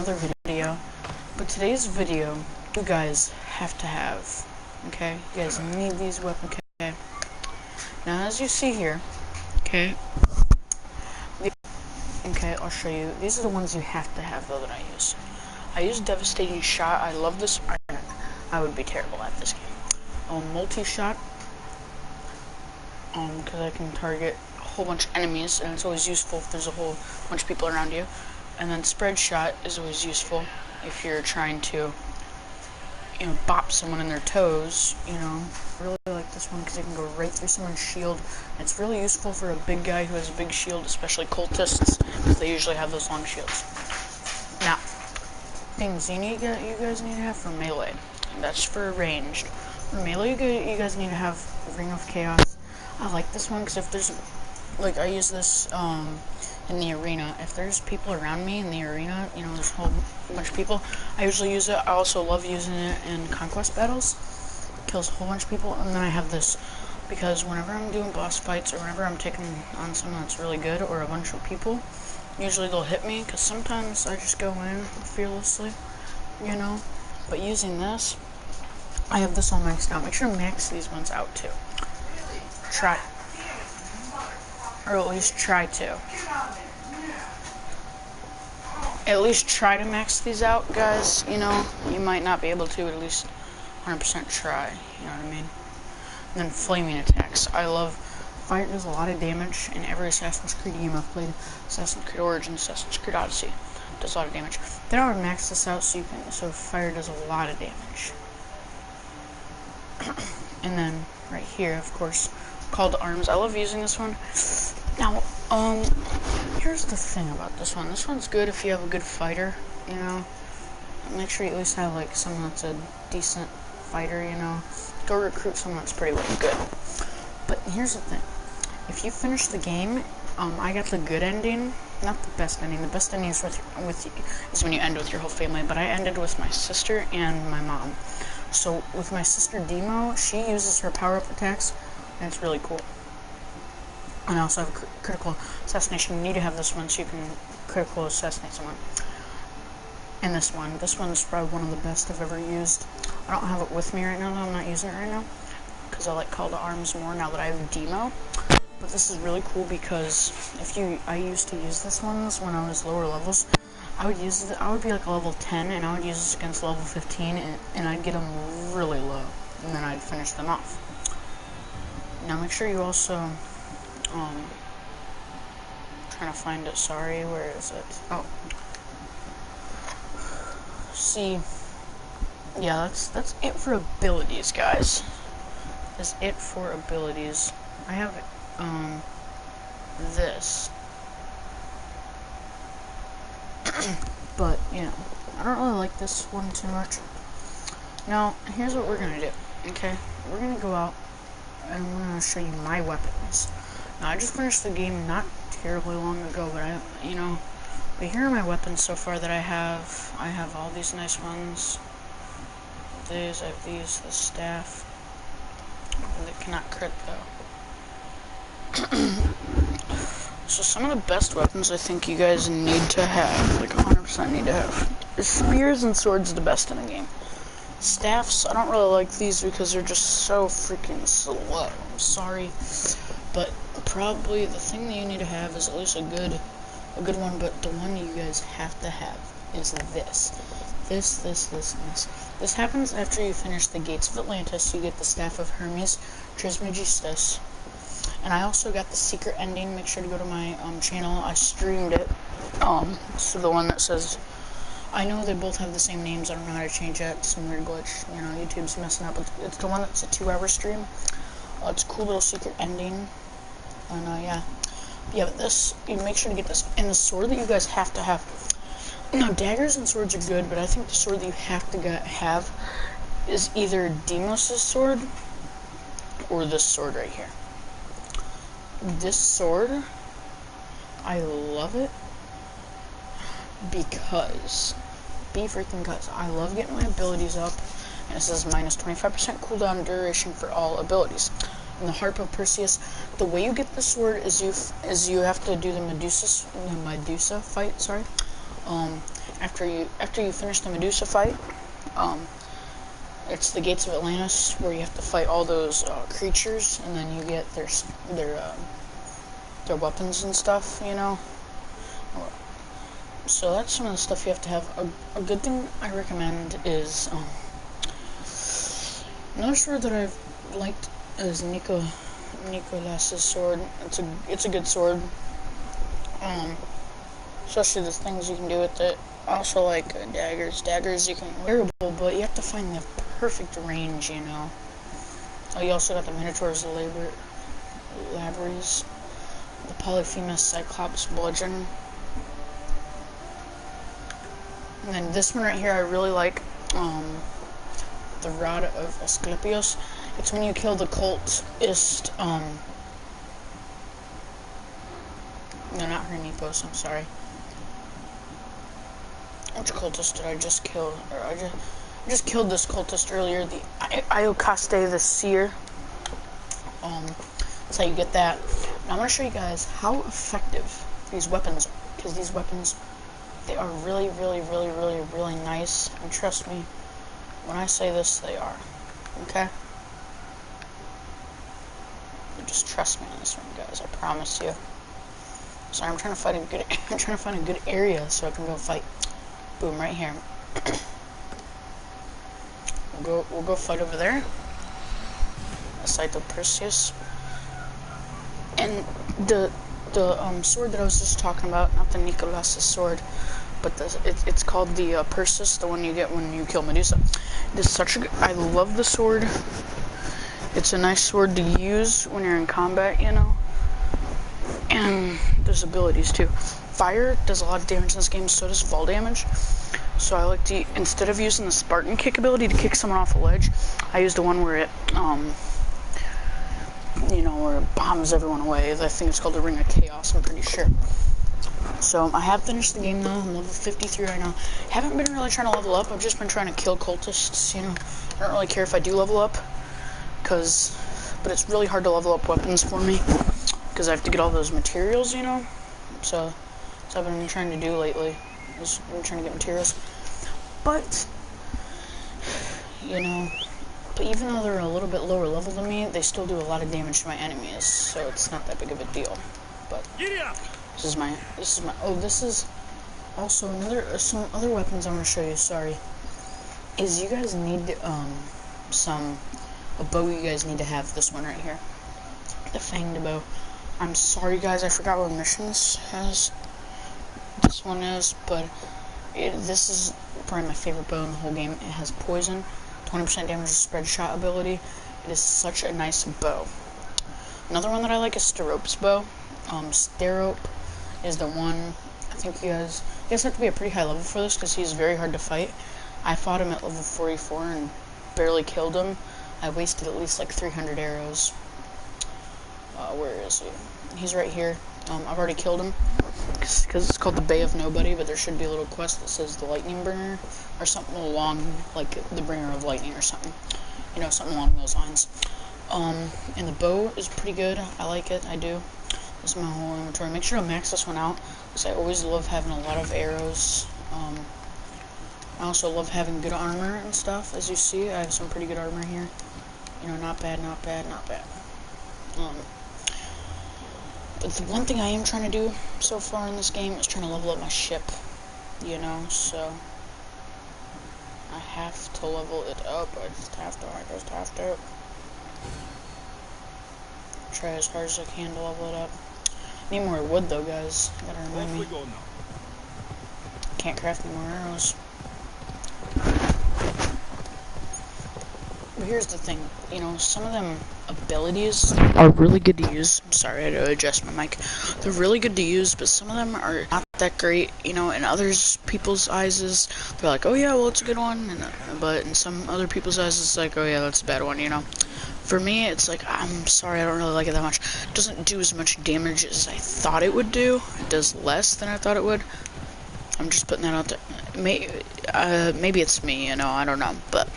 another video. But today's video, you guys have to have, okay? You guys need these weapons, okay? Now, as you see here, okay, I'll show you. These are the ones you have to have, though, that I use. I use Devastating Shot. I love this. I would be terrible at this game. Multi-shot, because I can target a whole bunch of enemies, and it's always useful if there's a whole bunch of people around you. And then Spread Shot is always useful if you're trying to, bop someone in their toes, I really like this one because it can go right through someone's shield. And it's really useful for a big guy who has a big shield, especially cultists, because they usually have those long shields. Now, things you guys need to have for melee. That's for ranged. For melee, you guys need to have Ring of Chaos. I like this one because if there's, I use this in the arena. If there's people around me in the arena, there's a whole bunch of people, I usually use it. I also love using it in conquest battles. It kills a whole bunch of people. And then I have this because whenever I'm doing boss fights or whenever I'm taking on someone that's really good or a bunch of people, usually they'll hit me because sometimes I just go in fearlessly, But using this, I have this all maxed out. Make sure to max these ones out too. Try. Or at least try to. At least try to max these out, guys. You might not be able to, but at least 100% try. You know what I mean? And then flaming attacks. I love fire. Does a lot of damage in every Assassin's Creed game I've played. Assassin's Creed Origins, Assassin's Creed Odyssey. Does a lot of damage. Then I would max this out so fire does a lot of damage. And then right here, of course, Call to Arms. I love using this one. Now, here's the thing about this one. This one's good if you have a good fighter, Make sure you at least have, someone that's a decent fighter, Go recruit someone that's pretty good. But here's the thing. If you finish the game, I got the good ending. Not the best ending. The best ending is is when you end with your whole family. But I ended with my sister and my mom. So with my sister Demo, she uses her power-up attacks, and it's really cool. And I also have critical assassination. You need to have this one so you can critical assassinate someone. And this one's probably one of the best I've ever used. I don't have it with me right now, though. I'm not using it right now because I like Call to Arms more now that I have Demo. But this is really cool because I used to use this ones when I was lower levels. I would be like level 10, and I would use this against level 15, and I'd get them really low, and then I'd finish them off. Now make sure you also, trying to find it, sorry, where is it? Oh. See, yeah, that's it for abilities, guys. That's it for abilities. I have, this. But, I don't really like this one too much. Now, here's what we're gonna do, okay? We're gonna go out, and I'm gonna show you my weapons. Now, I just finished the game not terribly long ago, but but here are my weapons so far that I have. I have all these nice ones. I have these, the staff. They cannot crit, though. So some of the best weapons I think you guys need to have, 100% need to have, is spears and swords the best in the game. Staffs, I don't really like these because they're just so freaking slow. I'm sorry, but probably the thing that you need to have is at least a good one. But the one you guys have to have is this. This happens after you finish the Gates of Atlantis. You get the Staff of Hermes Trismegistus. And I also got the secret ending. Make sure to go to my channel. I streamed it. So the one that says, I know they both have the same names. I don't know how to change that. It's some weird glitch. YouTube's messing up. It's the one that's a 2-hour stream. It's a cool little secret ending. And yeah, but this, you make sure to get this. And the sword that you guys have to have. Now, daggers and swords are good, but I think the sword that you have to have is either Deimos' sword or this sword right here. This sword, I love it because I love getting my abilities up, and it says minus 25% cooldown duration for all abilities. And the Harp of Perseus, the way you get the sword is you have to do the Medusa fight, after you finish the Medusa fight, it's the Gates of Atlantis where you have to fight all those creatures, and then you get their weapons and stuff, you know. So that's some of the stuff you have to have. A good thing I recommend is another sword that I've liked is Nicholas's sword. It's a good sword. Especially the things you can do with it. Also like daggers. Daggers you can wearable, but you have to find the perfect range, you know. Oh, you also got the Minotaur's Labyrinth, the Polyphemus Cyclops Bludgeon. And then this one right here I really like, the Rod of Asclepios. It's when you kill the cultist, no, not Hermipos, I'm sorry. Which cultist did I just kill? Or I just killed this cultist earlier, the Iocaste the Seer. That's how you get that. Now I'm going to show you guys how effective these weapons are, because these weapons, they are really, really, really, really, really nice, and trust me, when I say this, they are. Okay? Just trust me on this one, guys. I promise you. Sorry, I'm trying to find a good area so I can go fight. Boom, right here. We'll go fight over there. A site of Perseus. And the sword that I was just talking about, not the Nicholas's sword, but it's called the Perseus, the one you get when you kill Medusa. It is such a good, I love the sword. It's a nice sword to use when you're in combat, you know. And there's abilities too. Fire does a lot of damage in this game, so does fall damage. So I like to, instead of using the Spartan kick ability to kick someone off a ledge, I use the one where it, you know, where it bombs everyone away. I think it's called the Ring of Chaos, I'm pretty sure. So I have finished the game now. I'm level 53 right now. Haven't been really trying to level up. I've just been trying to kill cultists, you know. I don't really care if I do level up, but it's really hard to level up weapons for me, because I have to get all those materials, you know. So that's what I've been trying to do lately. I've been trying to get materials. But, you know, but even though they're a little bit lower level than me, they still do a lot of damage to my enemies, so it's not that big of a deal. But this is also some other weapons I want to show you. Sorry, is you guys need a bow. You guys need to have this one right here, the Fanged bow. I'm sorry guys, I forgot what mission this one is, but this is probably my favorite bow in the whole game. It has poison, 20% damage spread shot ability. It is such a nice bow. Another one that I like is Sterope's bow. Sterope is the one, I think you guys have to be a pretty high level for this, because he's very hard to fight. I fought him at level 44 and barely killed him. I wasted at least like 300 arrows. Where is he? He's right here. I've already killed him, because it's called the Bay of Nobody, but there should be a little quest that says the Lightning Bringer, or something along, like the Bringer of Lightning or something. You know, something along those lines. And the bow is pretty good. I like it. I do. This is my whole inventory. Make sure to max this one out, because I always love having a lot of arrows. I also love having good armor and stuff. As you see, I have some pretty good armor here. You know, not bad, not bad, not bad. But the one thing I am trying to do so far in this game is trying to level up my ship, you know, so I have to level it up. I just have to. Try as hard as I can to level it up. Need more wood though, guys. Gotta remind me. Can't craft any more arrows. But here's the thing, you know, some of them abilities are really good to use. I'm sorry, I had to adjust my mic. They're really good to use, but some of them are not that great, you know. In people's eyes, they're like, oh yeah, well it's a good one, but in some other people's eyes, it's like, oh yeah, that's a bad one, you know. For me, it's like, I'm sorry, I don't really like it that much. It doesn't do as much damage as I thought it would do. It does less than I thought it would. I'm just putting that out there. Maybe it's me, you know, I don't know, but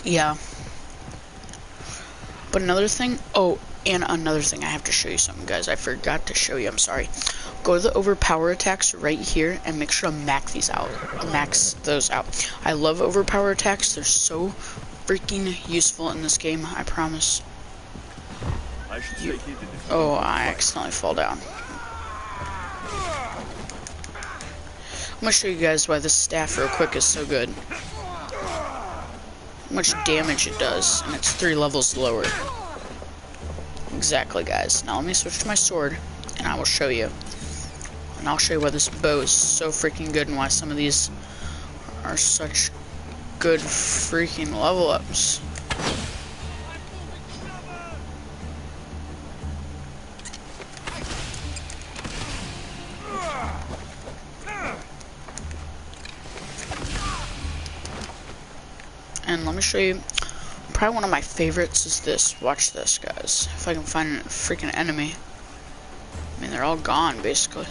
yeah. But another thing, I have to show you something, guys. I forgot to show you, I'm sorry. go to the overpower attacks right here and make sure to max those out. I love overpower attacks. They're so freaking useful in this game, I promise. Oh, I accidentally fall down. I'm gonna show you guys why this staff real quick is so good. How much damage it does, and it's 3 levels lower. Exactly, guys. Now let me switch to my sword, and I will show you. And I'll show you why this bow is so freaking good and why some of these are such good freaking level ups. And let me show you, probably one of my favorites is this. Watch this, guys. If I can find a freaking enemy. I mean, they're all gone, basically.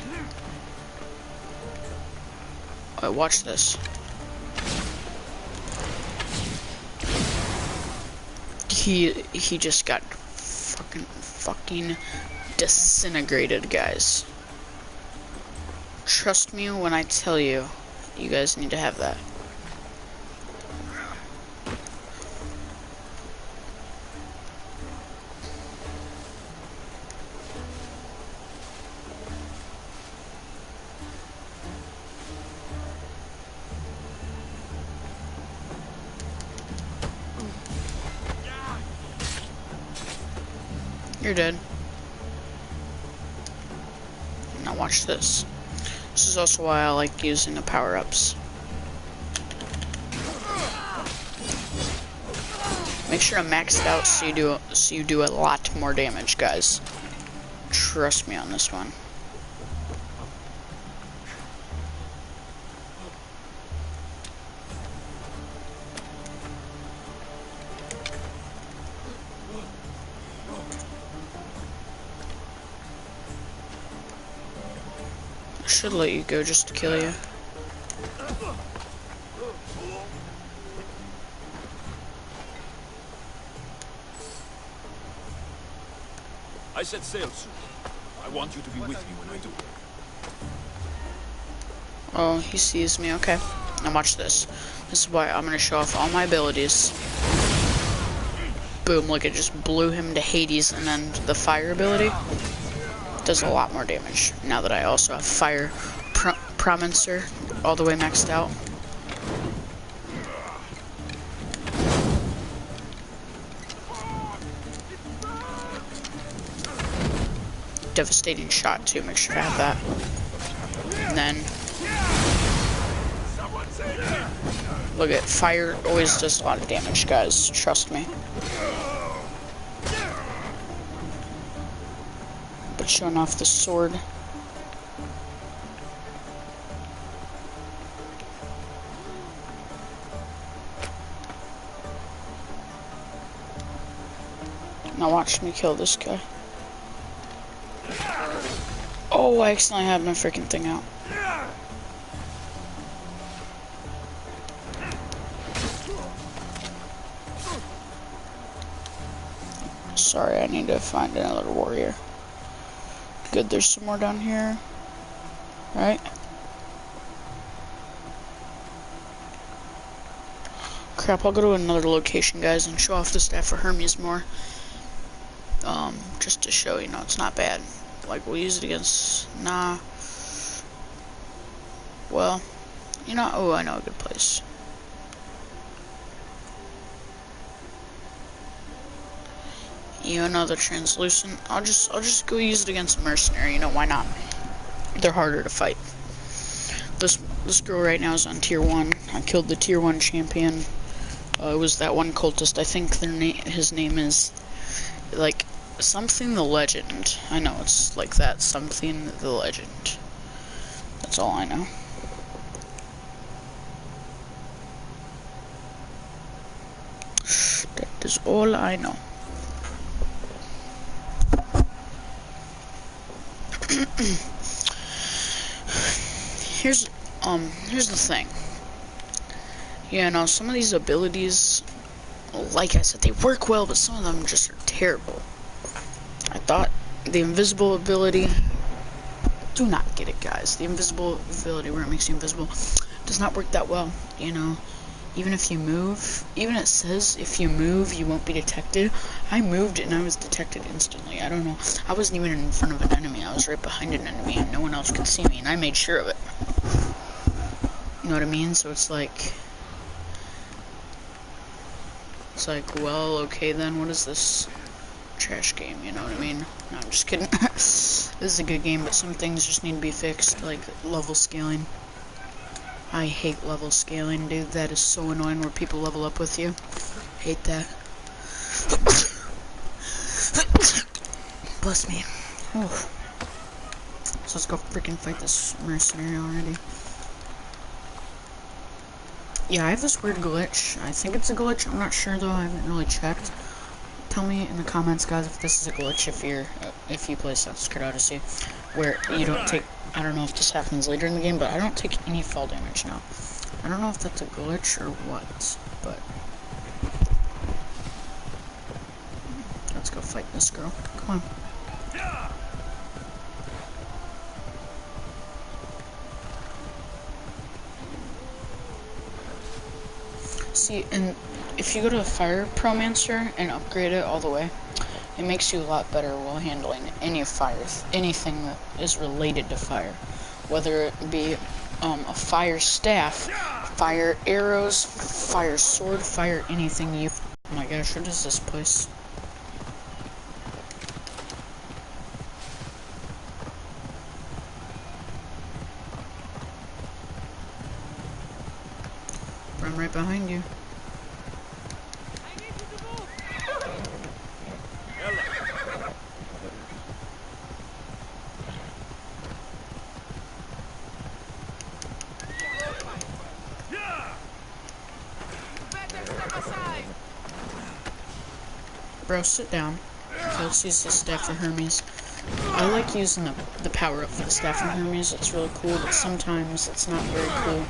Oh, watch this. He just got fucking disintegrated, guys. Trust me when I tell you, you guys need to have that. You're dead. Now watch this. This is also why I like using the power-ups. Make sure to max it out so you do a lot more damage, guys. Trust me on this one. I should let you go just to kill you. I set sail soon. I want you to be with me when I do. Oh, he sees me. Okay. Now watch this. This is why I'm going to show off all my abilities. Boom, look, it just blew him to Hades, and then the fire ability does a lot more damage. Now that I also have fire promincer all the way maxed out. Devastating shot too, make sure to have that. And then look at fire always does a lot of damage, guys, trust me. But showing off the sword. Now watch me kill this guy. Oh, I accidentally had my freaking thing out. Sorry, I need to find another warrior. Good, there's some more down here. Right? Crap, I'll go to another location, guys, and show off the staff for Hermes more. Just to show, you know, it's not bad. Like, we'll use it against... Nah. Well, you know... Oh, I know a good place. You know, the translucent. I'll just go use it against a mercenary. You know, why not? They're harder to fight. This girl right now is on tier 1. I killed the tier 1 champion. It was that one cultist. I think his name is like something the legend. I know it's like that, something the legend. That's all I know. That is all I know. Here's the thing. You know, some of these abilities, like I said, they work well, but some of them just are terrible. I thought the invisible ability do not get it, guys. The invisible ability where it makes you invisible does not work that well, you know. Even if you move, even it says if you move, you won't be detected. I moved and I was detected instantly. I don't know. I wasn't even in front of an enemy. I was right behind an enemy and no one else could see me, and I made sure of it. You know what I mean? So it's like, well, okay then, what is this trash game? You know what I mean? No, I'm just kidding. This is a good game, but some things just need to be fixed, like level scaling. I hate level scaling, dude. That is so annoying where people level up with you. Hate that. Bless me. Oh. So let's go freaking fight this mercenary already. Yeah, I have this weird glitch. I think it's a glitch. I'm not sure though. I haven't really checked. Tell me in the comments, guys, if this is a glitch. If you play Assassin's Creed Odyssey, where you don't take. I don't know if this happens later in the game, but I don't take any fall damage now. I don't know if that's a glitch or what, but let's go fight this girl. Come on. See, and if you go to the Fire Promancer and upgrade it all the way, it makes you a lot better while handling any fire, anything that is related to fire. Whether it be a fire staff, fire arrows, fire sword, fire anything you... Oh my gosh, what is this place? I'm right behind you. Bro, sit down. Okay, let's use the Staff of Hermes. I like using the power up for the Staff of Hermes. It's really cool, but sometimes it's not very cool.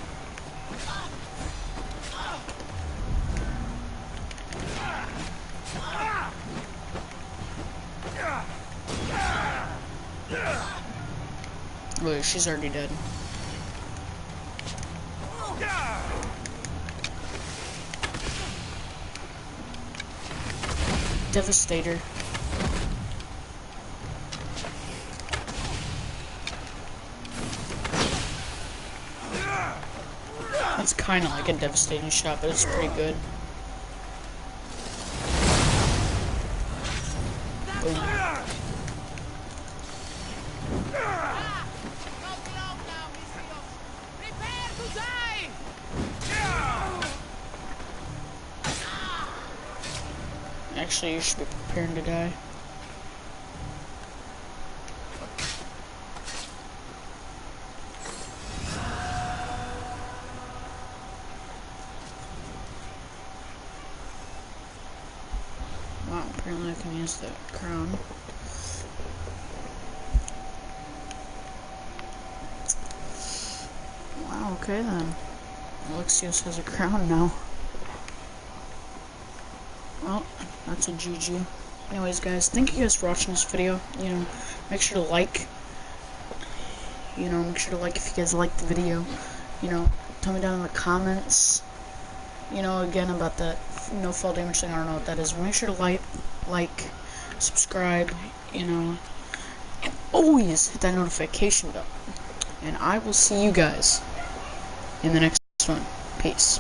Look, she's already dead. Devastator. It's kind of like a devastating shot, but it's pretty good. Boom. Actually, you should be preparing to die. Wow, apparently I can use the crown. Wow, okay then. Alexios has a crown now. Well, that's a GG. Anyways, guys, thank you guys for watching this video. You know, make sure to like. You know, make sure to like if you guys liked the video. You know, tell me down in the comments. You know, again about that no fall damage thing. I don't know what that is. Make sure to like, subscribe. You know, and always hit that notification bell. And I will see you guys in the next one. Peace.